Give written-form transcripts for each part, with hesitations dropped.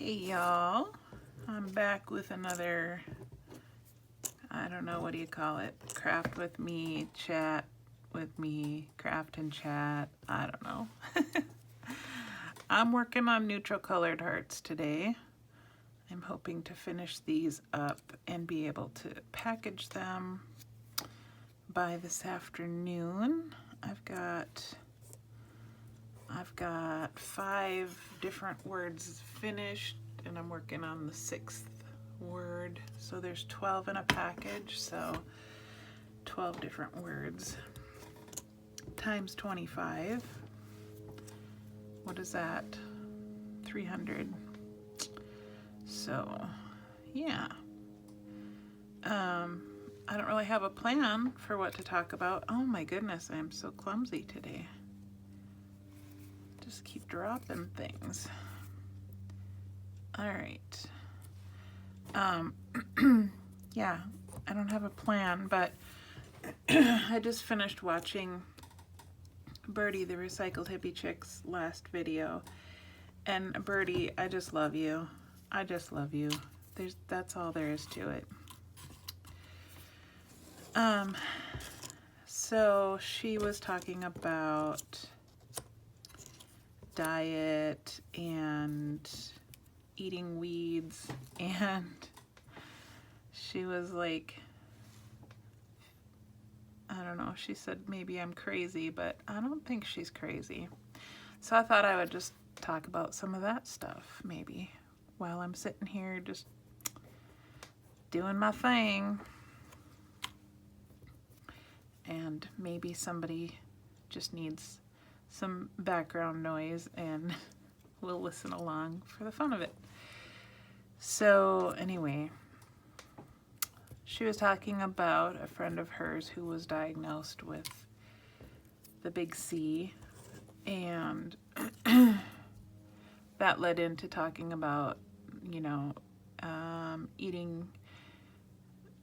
Hey y'all, I'm back with another, I don't know, what do you call it? Craft with me, chat with me, craft and chat, I don't know. I'm working on neutral colored hearts today. I'm hoping to finish these up and be able to package them by this afternoon. I've got 5 different words finished and I'm working on the 6th word. So there's 12 in a package, so 12 different words times 25. What is that? 300. So yeah. I don't really have a plan for what to talk about. Oh my goodness, I am so clumsy today. Just keep dropping things. All right. Yeah, I don't have a plan, but I just finished watching Birdie, the Recycled Hippie Chick's last video. And Birdie, I just love you. I just love you. That's all there is to it. So she was talking about diet and eating weeds, and she was like, I don't know, she said maybe I'm crazy, but I don't think she's crazy. So I thought I would just talk about some of that stuff maybe while I'm sitting here just doing my thing. And maybe somebody just needs some background noise and we'll listen along for the fun of it. So anyway, she was talking about a friend of hers who was diagnosed with the big C, and that led into talking about, you know, eating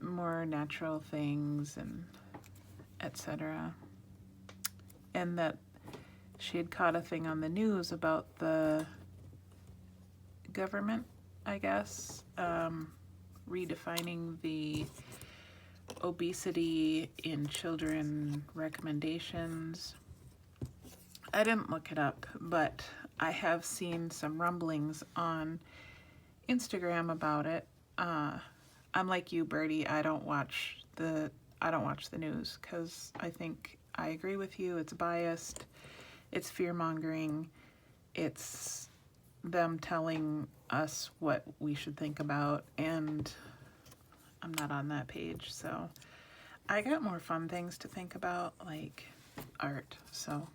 more natural things and etc. And that she had caught a thing on the news about the government, I guess, redefining the obesity in children recommendations. I didn't look it up, but I have seen some rumblings on Instagram about it. I'm like you, Birdie. I don't watch the news because I think I agree with you. It's biased. It's fear-mongering. It's them telling us what we should think about, and I'm not on that page, so I got more fun things to think about, like art. So,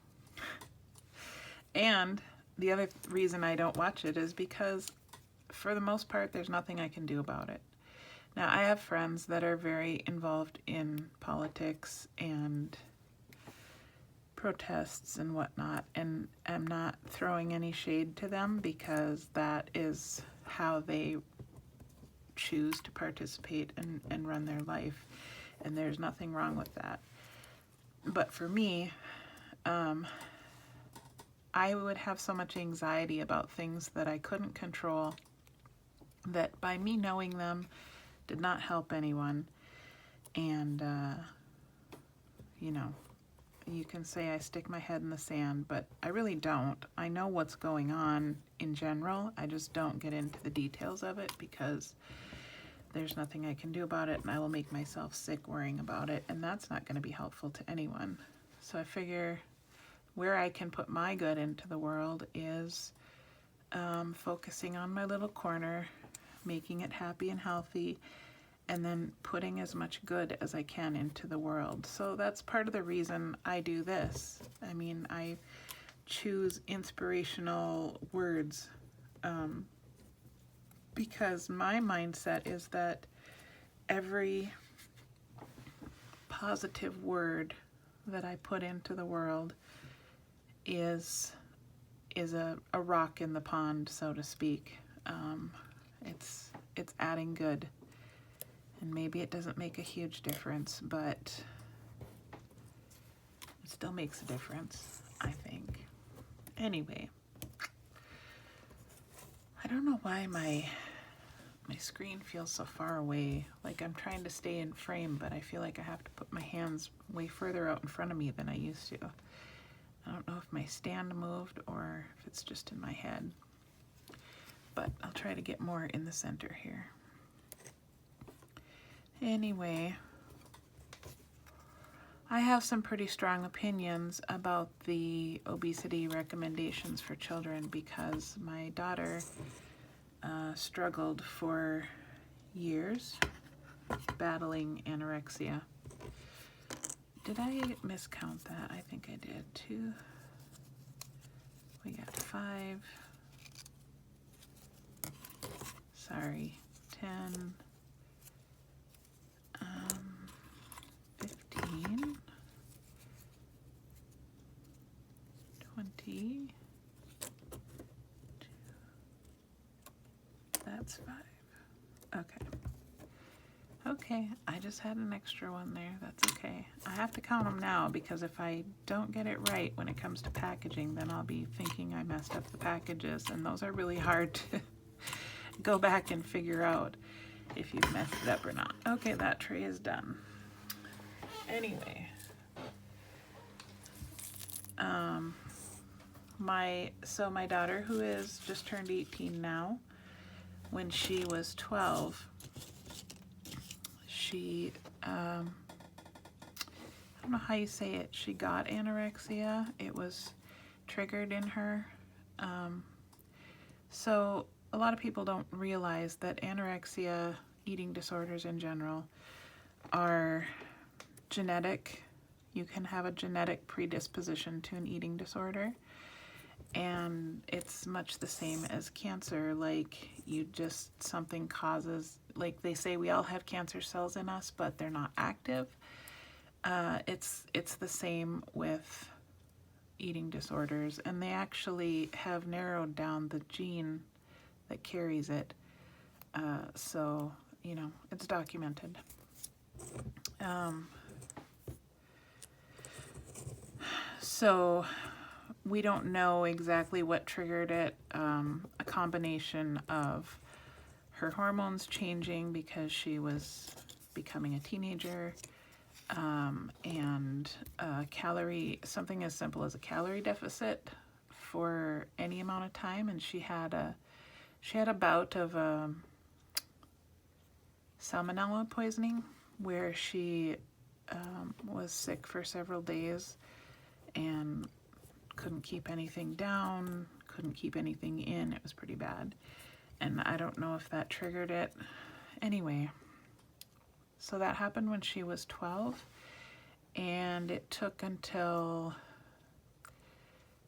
and the other reason I don't watch it is because for the most part there's nothing I can do about it. Now, I have friends that are very involved in politics and protests and whatnot, and I'm not throwing any shade to them because that is how they choose to participate and run their life, and there's nothing wrong with that. But for me, I would have so much anxiety about things that I couldn't control that by me knowing them did not help anyone. And you know, you can say I stick my head in the sand, but I really don't. I know what's going on in general. I just don't get into the details of it because there's nothing I can do about it, and I will make myself sick worrying about it, and that's not going to be helpful to anyone. So I figure where I can put my good into the world is focusing on my little corner, making it happy and healthy, and then putting as much good as I can into the world. So that's part of the reason I do this. I mean, I choose inspirational words because my mindset is that every positive word that I put into the world is a rock in the pond, so to speak. It's adding good. And maybe it doesn't make a huge difference, but it still makes a difference, I think. Anyway, I don't know why my screen feels so far away. Like I'm trying to stay in frame, but I feel like I have to put my hands way further out in front of me than I used to. I don't know if my stand moved or if it's just in my head, but I'll try to get more in the center here. Anyway, I have some pretty strong opinions about the obesity recommendations for children because my daughter struggled for years battling anorexia. Did I miscount that? I think I did. 2. We got 5. Sorry. 10. 15. 20. That's 5. Okay. Okay, I just had an extra one there. That's okay. I have to count them now because if I don't get it right when it comes to packaging, then I'll be thinking I messed up the packages, and those are really hard to go back and figure out if you've messed it up or not. Okay, that tray is done. Anyway, my daughter, who is just turned 18 now, when she was 12, she, I don't know how you say it, she got anorexia. It was triggered in her. So a lot of people don't realize that anorexia, eating disorders in general, are genetic. You can have a genetic predisposition to an eating disorder. And it's much the same as cancer. Like something causes, like they say we all have cancer cells in us, but they're not active. It's the same with eating disorders, and they actually have narrowed down the gene that carries it. So, you know, it's documented. So we don't know exactly what triggered it. A combination of her hormones changing because she was becoming a teenager, and something as simple as a calorie deficit for any amount of time. And she had a bout of salmonella poisoning where she was sick for several days and couldn't keep anything down, couldn't keep anything in. It was pretty bad. And I don't know if that triggered it. Anyway, so that happened when she was 12, and it took until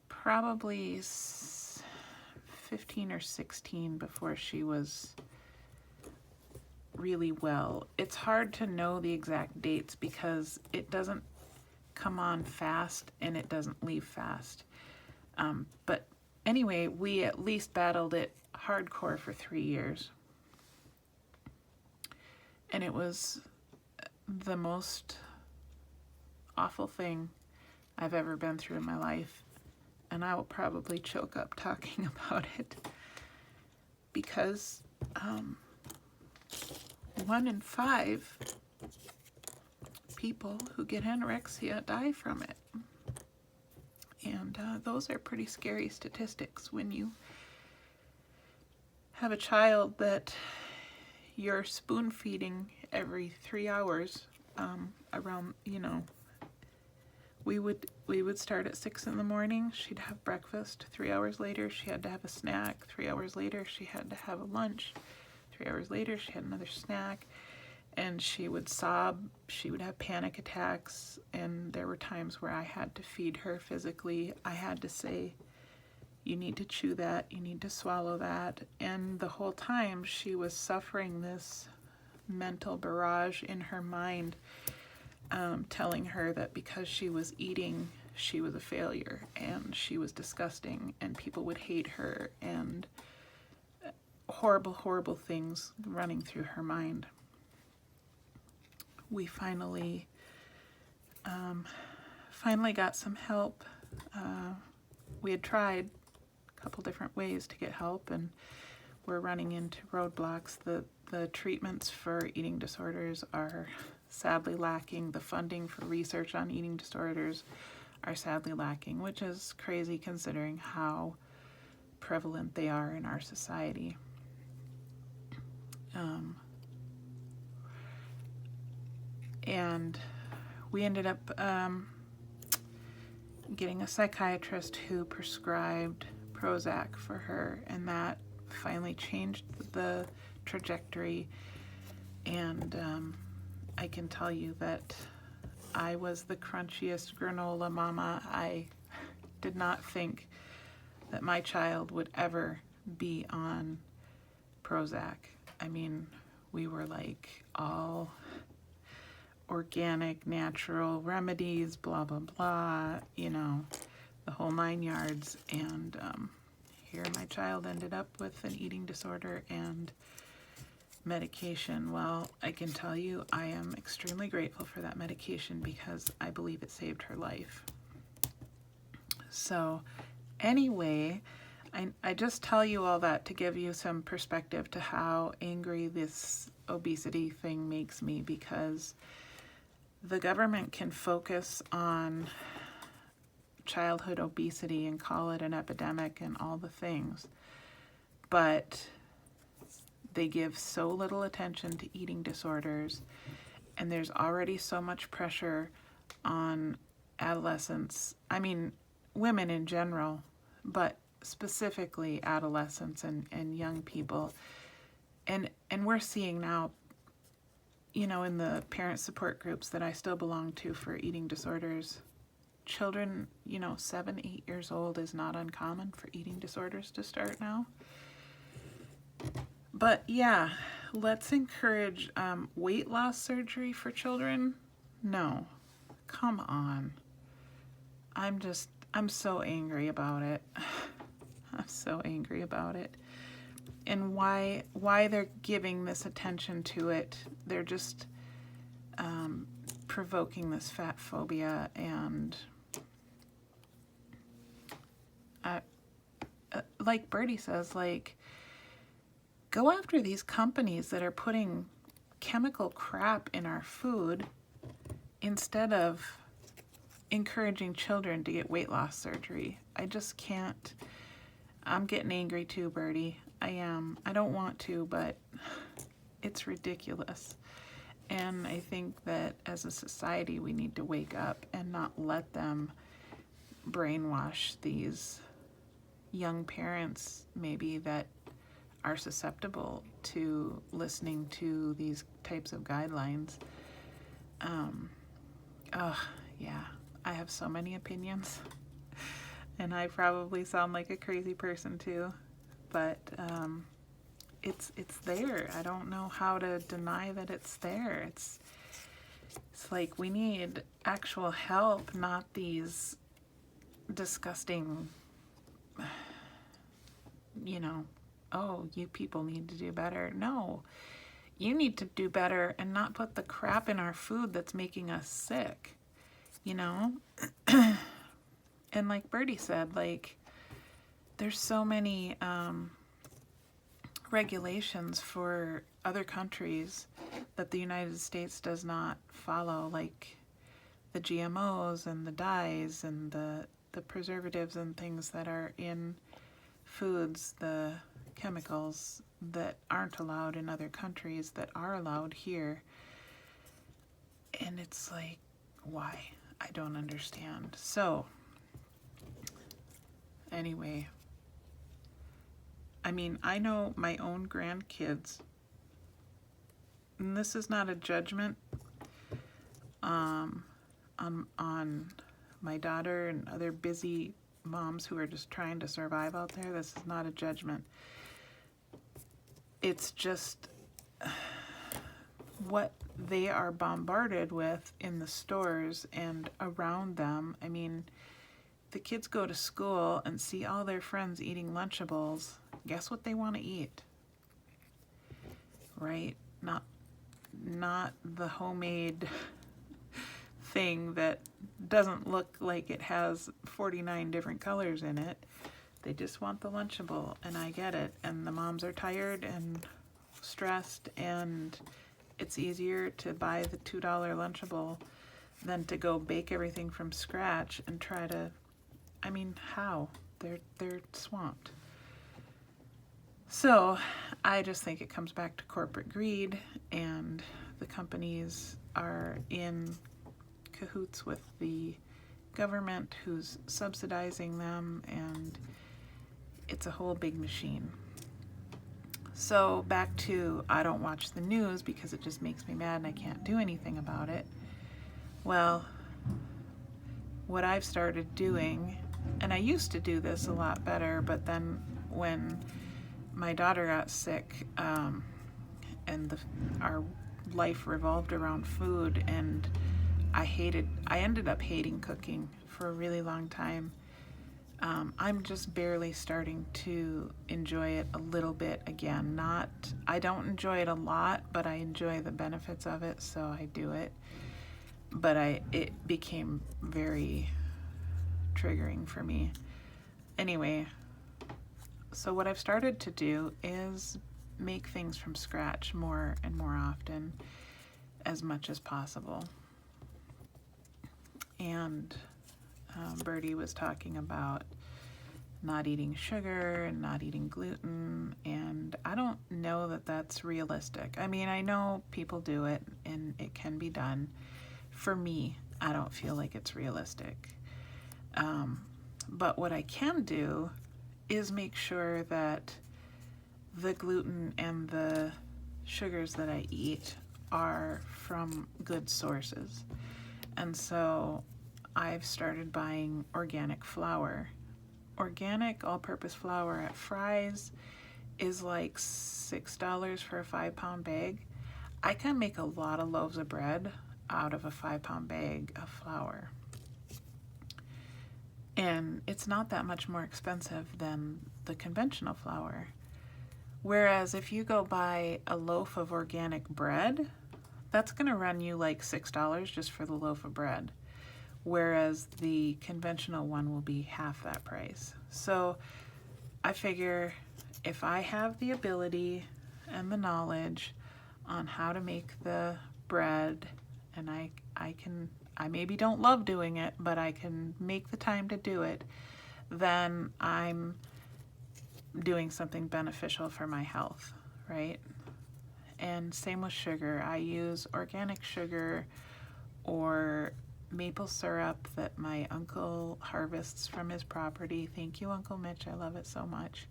probably 15 or 16 before she was really well. It's hard to know the exact dates because it doesn't come on fast and it doesn't leave fast. But anyway, we at least battled it hardcore for 3 years. And it was the most awful thing I've ever been through in my life. And I will probably choke up talking about it because 1 in 5 people who get anorexia die from it. And those are pretty scary statistics when you have a child that you're spoon feeding every 3 hours, around, you know, we would start at 6 in the morning. She'd have breakfast. 3 hours later, she had to have a snack. 3 hours later, she had to have a lunch. 3 hours later, she had another snack. And she would sob, she would have panic attacks, and there were times where I had to feed her physically. I had to say, you need to chew that, you need to swallow that. And the whole time she was suffering this mental barrage in her mind, telling her that because she was eating, she was a failure, and she was disgusting, and people would hate her, and horrible, horrible things running through her mind. We finally got some help. We had tried a couple different ways to get help, and we're running into roadblocks. The treatments for eating disorders are sadly lacking. The funding for research on eating disorders are sadly lacking, which is crazy considering how prevalent they are in our society. And we ended up getting a psychiatrist who prescribed Prozac for her, and that finally changed the trajectory. And I can tell you that I was the crunchiest granola mama. I did not think that my child would ever be on Prozac. I mean, we were like all organic, natural remedies, blah, blah, blah, you know, the whole 9 yards. And here my child ended up with an eating disorder and medication. Well, I can tell you I am extremely grateful for that medication because I believe it saved her life. So anyway, I just tell you all that to give you some perspective to how angry this obesity thing makes me, because the government can focus on childhood obesity and call it an epidemic and all the things, but they give so little attention to eating disorders, and there's already so much pressure on adolescents, I mean women in general, but specifically adolescents and young people. And we're seeing now, you know, in the parent support groups that I still belong to for eating disorders, children, you know, 7, 8 years old is not uncommon for eating disorders to start now. But yeah, let's encourage weight loss surgery for children. No, come on. I'm so angry about it. I'm so angry about it. And why they're giving this attention to it. They're just provoking this fat phobia, and like Birdie says, like, go after these companies that are putting chemical crap in our food instead of encouraging children to get weight loss surgery. I just can't. I'm getting angry too, Birdie. I am. I don't want to, but it's ridiculous. And I think that as a society, we need to wake up and not let them brainwash these young parents, maybe, that are susceptible to listening to these types of guidelines. Yeah, I have so many opinions, and I probably sound like a crazy person too, but it's there. I don't know how to deny that it's there. It's like we need actual help, not these disgusting, you know, oh, you people need to do better. No, you need to do better and not put the crap in our food that's making us sick, you know? And like Birdie said, like, there's so many regulations for other countries that the United States does not follow, like the GMOs and the dyes and the preservatives and things that are in foods, the chemicals that aren't allowed in other countries that are allowed here. And it's like, why? I don't understand. So anyway, I mean, I know my own grandkids, and this is not a judgment on my daughter and other busy moms who are just trying to survive out there. This is not a judgment. It's just what they are bombarded with in the stores and around them. I mean, the kids go to school and see all their friends eating Lunchables. Guess what they want to eat? Right? Not the homemade thing that doesn't look like it has 49 different colors in it. They just want the Lunchable, and I get it. And the moms are tired and stressed, and it's easier to buy the $2 Lunchable than to go bake everything from scratch and try to, I mean, how? They're swamped. So I just think it comes back to corporate greed, and the companies are in cahoots with the government who's subsidizing them, and it's a whole big machine. So back to, I don't watch the news because it just makes me mad and I can't do anything about it. Well, what I've started doing, and I used to do this a lot better, but then when my daughter got sick, and our life revolved around food, and I ended up hating cooking for a really long time. I'm just barely starting to enjoy it a little bit again. I don't enjoy it a lot, but I enjoy the benefits of it, so I do it. But it became very triggering for me. Anyway, so what I've started to do is make things from scratch more and more often, as much as possible. And Birdie was talking about not eating sugar and not eating gluten, and I don't know that that's realistic. I mean, I know people do it and it can be done. For me, I don't feel like it's realistic. But what I can do is make sure that the gluten and the sugars that I eat are from good sources. And so I've started buying organic flour. Organic all-purpose flour at Fry's is like $6 for a 5-pound bag. I can make a lot of loaves of bread out of a 5-pound bag of flour. And it's not that much more expensive than the conventional flour. Whereas if you go buy a loaf of organic bread, that's going to run you like $6 just for the loaf of bread. Whereas the conventional one will be half that price. So I figure if I have the ability and the knowledge on how to make the bread, and I maybe don't love doing it, but I can make the time to do it, then I'm doing something beneficial for my health, right? And same with sugar. I use organic sugar or maple syrup that my uncle harvests from his property. Thank you, Uncle Mitch. I love it so much.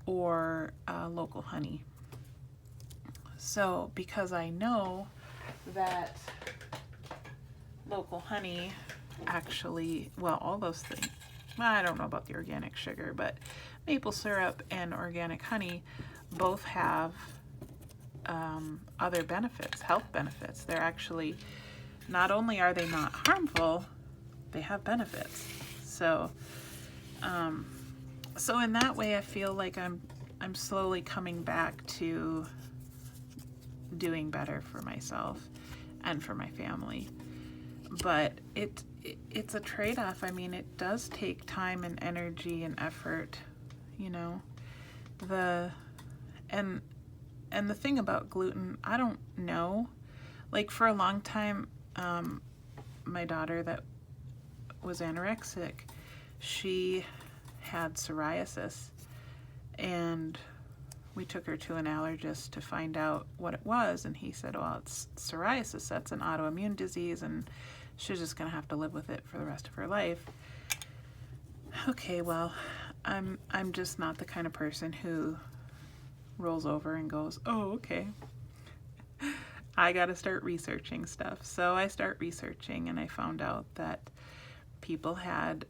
Or local honey. So because I know that local honey actually, well, all those things, I don't know about the organic sugar, but maple syrup and organic honey both have other benefits, health benefits. They're actually, not only are they not harmful, they have benefits. So in that way, I feel like I'm slowly coming back to doing better for myself and for my family. But it's a trade-off. I mean, it does take time and energy and effort, you know. And the thing about gluten, I don't know. Like for a long time, my daughter that was anorexic, she had psoriasis, and we took her to an allergist to find out what it was, and he said, well, it's psoriasis, that's an autoimmune disease, and she's just gonna have to live with it for the rest of her life. Okay, well, I'm just not the kind of person who rolls over and goes, oh, okay. I gotta start researching stuff. So I start researching, and I found out that people had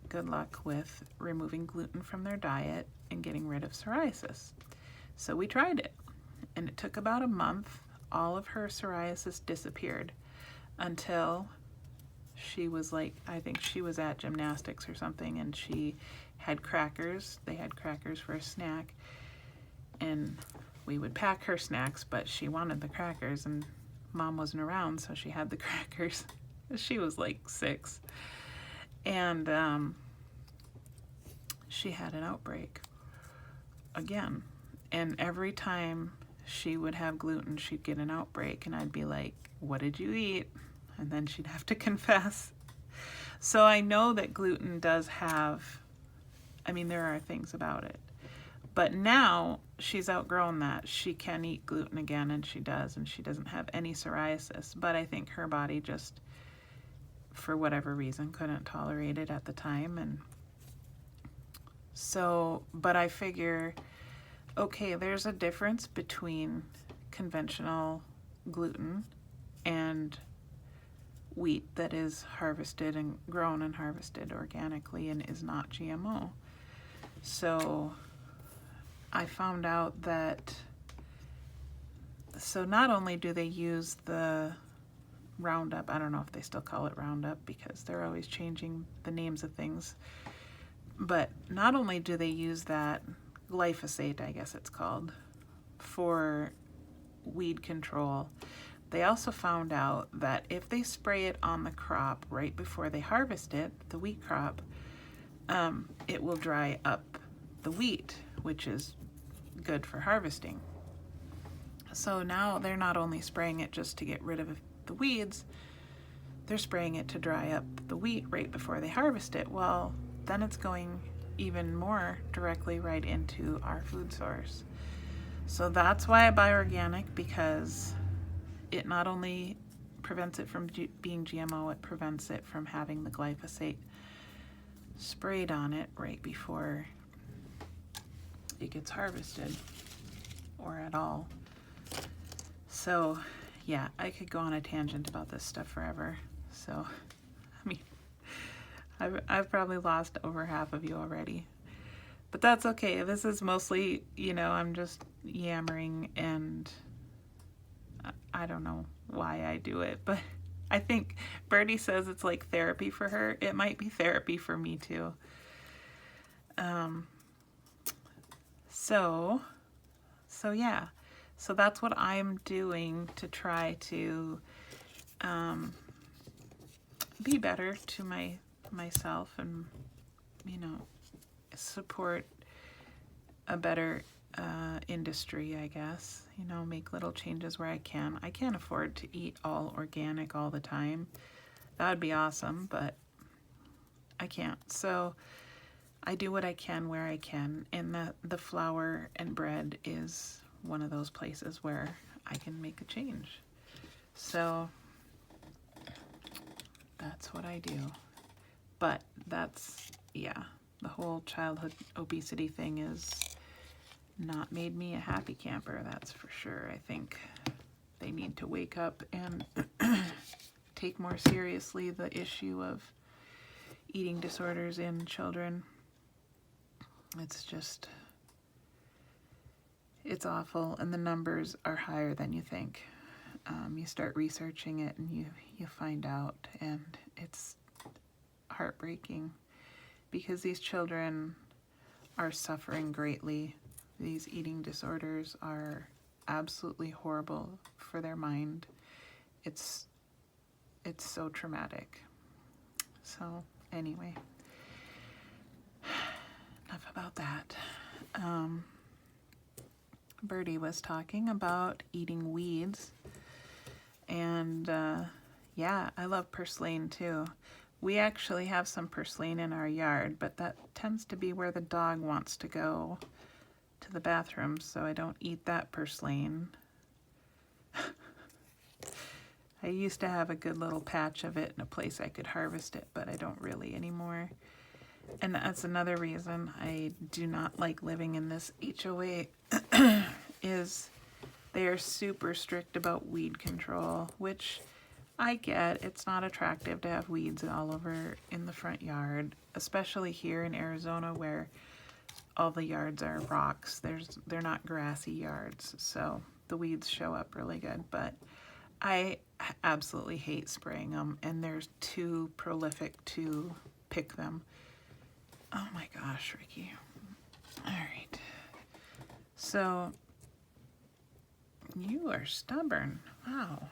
good luck with removing gluten from their diet and getting rid of psoriasis. So we tried it, and it took about a month. All of her psoriasis disappeared until she was like, I think she was at gymnastics or something, and she had crackers. They had crackers for a snack, and we would pack her snacks, but she wanted the crackers, and Mom wasn't around, so she had the crackers. She was like 6. And she had an outbreak again. And every time she would have gluten, she'd get an outbreak, and I'd be like, what did you eat? And then she'd have to confess. So I know that gluten does have, I mean, there are things about it. But now she's outgrown that. She can eat gluten again, and she does, and she doesn't have any psoriasis. But I think her body just, for whatever reason, couldn't tolerate it at the time. And so, but I figure, okay, there's a difference between conventional gluten and wheat that is harvested and grown and harvested organically and is not GMO. So I found out that, so not only do they use the Roundup, I don't know if they still call it Roundup because they're always changing the names of things, but not only do they use that, glyphosate, I guess it's called, for weed control, they also found out that if they spray it on the crop right before they harvest it, the wheat crop, it will dry up the wheat, which is good for harvesting. So now they're not only spraying it just to get rid of the weeds, they're spraying it to dry up the wheat right before they harvest it. Well, then it's going even more directly right into our food source. So that's why I buy organic, because it not only prevents it from being GMO, it prevents it from having the glyphosate sprayed on it right before it gets harvested, or at all. So yeah, I could go on a tangent about this stuff forever. So, I mean, I've probably lost over half of you already. But that's okay. This is mostly, you know, I'm just yammering, and I don't know why I do it, but I think Birdie says it's like therapy for her. It might be therapy for me too. So yeah. So that's what I'm doing to try to be better to myself, and, you know, support a better industry, I guess. You know, make little changes where I can. I can't afford to eat all organic all the time. That would be awesome, but I can't. So I do what I can where I can, and the flour and bread is one of those places where I can make a change. So that's what I do. But that's, yeah, the whole childhood obesity thing is not made me a happy camper, that's for sure. I think they need to wake up and take more seriously the issue of eating disorders in children. It's just, it's awful, and the numbers are higher than you think. You start researching it and you find out, and it's heartbreaking because these children are suffering greatly. These eating disorders are absolutely horrible for their mind. It's so traumatic. So anyway, enough about that. Birdie was talking about eating weeds, and yeah, I love purslane too. We actually have some purslane in our yard, but that tends to be where the dog wants to go to the bathroom, so I don't eat that purslane. I used to have a good little patch of it in a place I could harvest it, but I don't really anymore. And that's another reason I do not like living in this HOA is they're super strict about weed control, which I get. It's not attractive to have weeds all over in the front yard, especially here in Arizona where all the yards are rocks. They're not grassy yards, so the weeds show up really good. But I absolutely hate spraying them, and they're too prolific to pick them. Oh my gosh, Ricky. All right. So you are stubborn. Wow.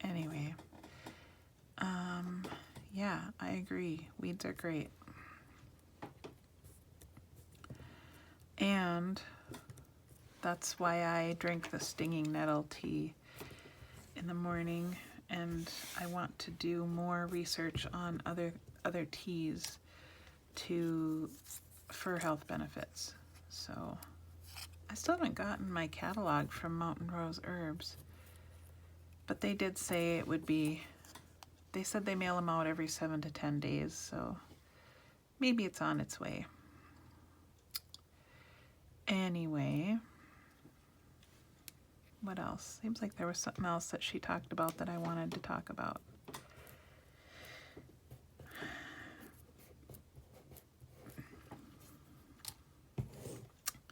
Anyway, yeah, I agree. Weeds are great. And that's why I drink the stinging nettle tea in the morning, and I want to do more research on other teas for health benefits. So I still haven't gotten my catalog from Mountain Rose Herbs, but they did say it would be, they said they mail them out every 7 to 10 days, so maybe it's on its way. Anyway, what else? Seems like there was something else that she talked about that I wanted to talk about.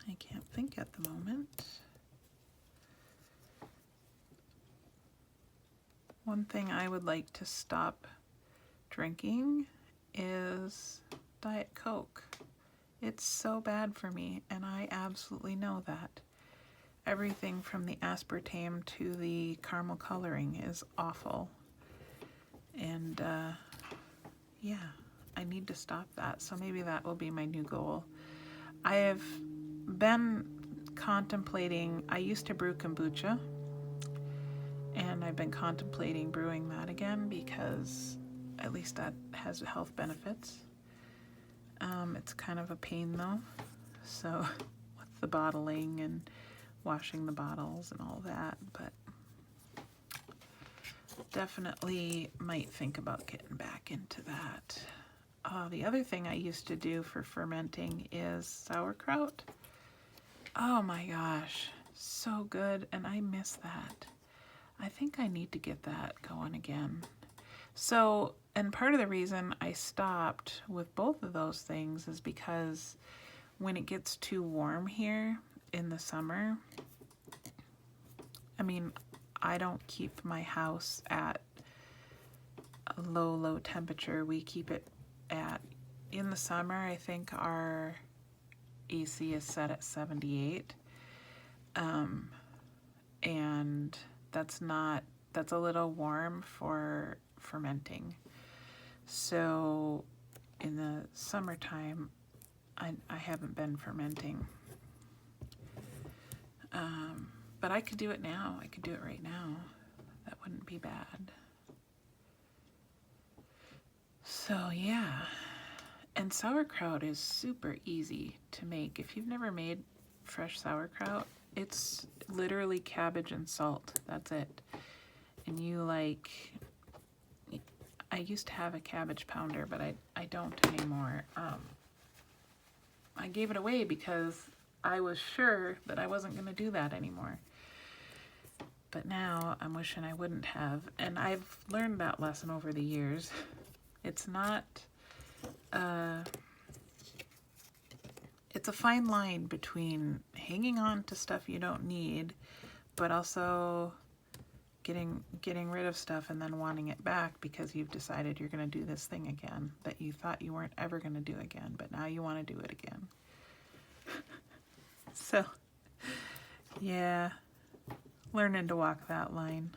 I can't think at the moment. One thing I would like to stop drinking is Diet Coke. It's so bad for me, and I absolutely know that. Everything from the aspartame to the caramel coloring is awful. And yeah, I need to stop that. So maybe that will be my new goal. I have been contemplating, I used to brew kombucha, and I've been contemplating brewing that again because at least that has health benefits. It's kind of a pain though, so with the bottling and washing the bottles and all that, but definitely might think about getting back into that. The other thing I used to do for fermenting is sauerkraut. Oh my gosh, so good, and I miss that. I think I need to get that going again. So, and part of the reason I stopped with both of those things is because when it gets too warm here in the summer, I mean, I don't keep my house at a low temperature. We keep it at, in the summer, I think our AC is set at 78. And that's a little warm for fermenting. So in the summertime, I haven't been fermenting. But I could do it now. I could do it right now. That wouldn't be bad. So yeah. And sauerkraut is super easy to make. If you've never made fresh sauerkraut, it's literally cabbage and salt. That's it. And you I used to have a cabbage pounder, but I don't anymore. I gave it away because I was sure that I wasn't going to do that anymore. But now I'm wishing I wouldn't have. And I've learned that lesson over the years. It's not, it's a fine line between hanging on to stuff you don't need, but also getting rid of stuff and then wanting it back because you've decided you're going to do this thing again that you thought you weren't ever going to do again, but now you want to do it again. So, yeah, learning to walk that line.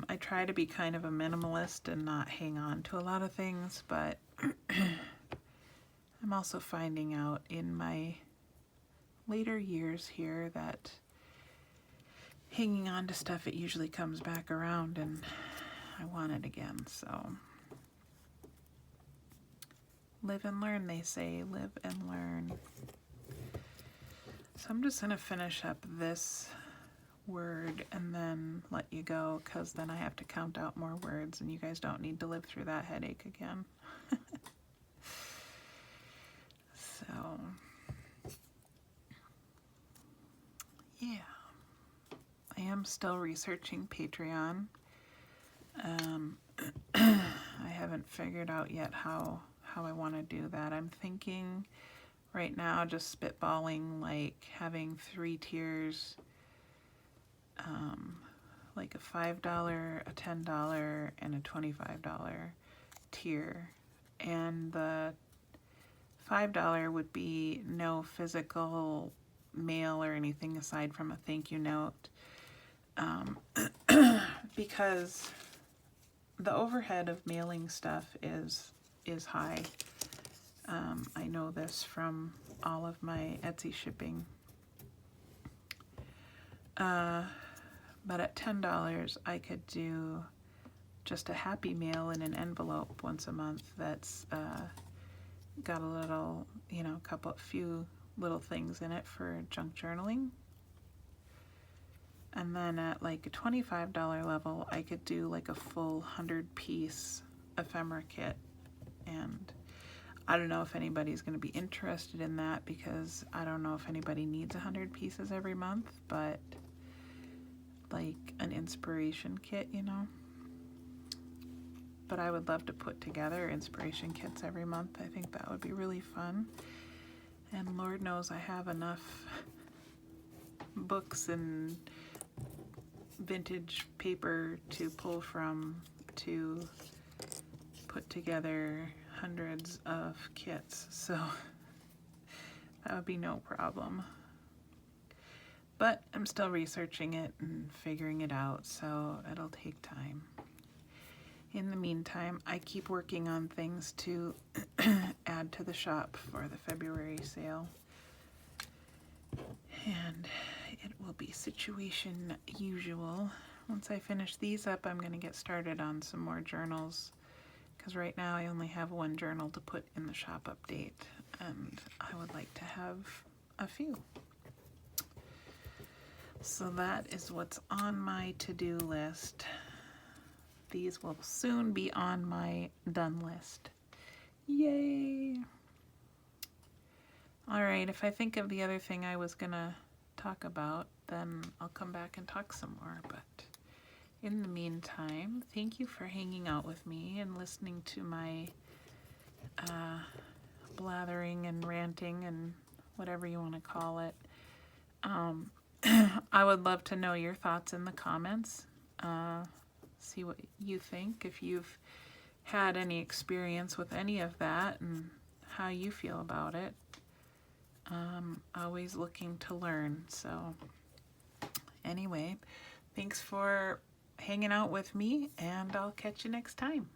I try to be kind of a minimalist and not hang on to a lot of things, but I'm also finding out in my later years here that hanging on to stuff, it usually comes back around and I want it again. So live and learn, they say. Live and learn. So I'm just going to finish up this word and then let you go, because then I have to count out more words and you guys don't need to live through that headache again. So, yeah. I am still researching Patreon. I haven't figured out yet how I want to do that. I'm thinking right now, just spitballing, like having 3 tiers, like a $5, a $10, and a $25 tier. And the $5 would be no physical mail or anything aside from a thank you note. Because the overhead of mailing stuff is high. I know this from all of my Etsy shipping. But at $10, I could do just a Happy Mail in an envelope once a month that's got a little, you know, few little things in it for junk journaling. And then at like a $25 level, I could do like a full 100-piece ephemera kit. And I don't know if anybody's going to be interested in that, because I don't know if anybody needs 100 pieces every month, but like an inspiration kit, you know. But I would love to put together inspiration kits every month. I think that would be really fun. And Lord knows I have enough books and vintage paper to pull from to put together hundreds of kits, so that would be no problem. But I'm still researching it and figuring it out, so it'll take time. In the meantime, I keep working on things to add to the shop for the February sale. And it will be situation usual. Once I finish these up, I'm going to get started on some more journals, because right now I only have one journal to put in the shop update, and I would like to have a few. So that is what's on my to-do list. These will soon be on my done list. Yay! Alright, if I think of the other thing I was gonna talk about, then I'll come back and talk some more. But in the meantime, thank you for hanging out with me and listening to my blathering and ranting and whatever you want to call it. I would love to know your thoughts in the comments. See what you think, if you've had any experience with any of that and how you feel about it. Always looking to learn. So anyway, thanks for hanging out with me, and I'll catch you next time.